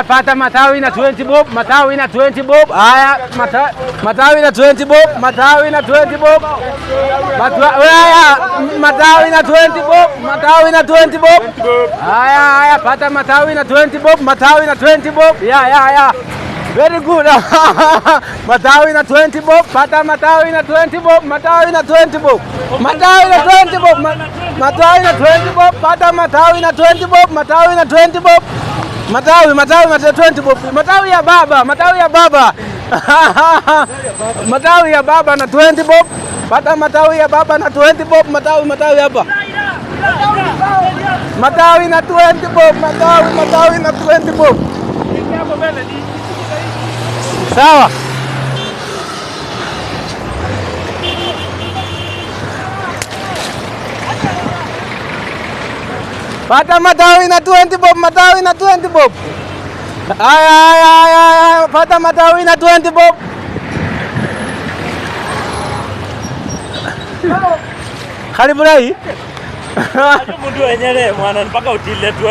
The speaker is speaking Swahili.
Haya, pata matawi na 20 bob, matawi na 20 bob. Haya, matawi na 20 bob, matawi na 20 bob. Haya, matawi na 20 bob, matawi na 20 bob. Haya, pata matawi na 20 bob, matawi na 20 bob. Ya. Very good. Matawi na 20 bob, pata matawi na 20 bob, matawi na 20 bob. Matawi na 20 bob, matawi na 20 bob, pata matawi na 20 bob, matawi na 20 bob. Matawi na 20 bob. Matawi ya baba. Matawi ya baba na 20 bob. Pata matawi ya baba na 20 bob, matawi hapa. Matawi na 20 bob, matawi na 20 bob. Sawa. Pata matawi na 20 bob, matawi na 20 bob. Haya, pata matawi na 20 bob. Karibu rai. Aje mtu wenyewe mwana mpaka utile 20.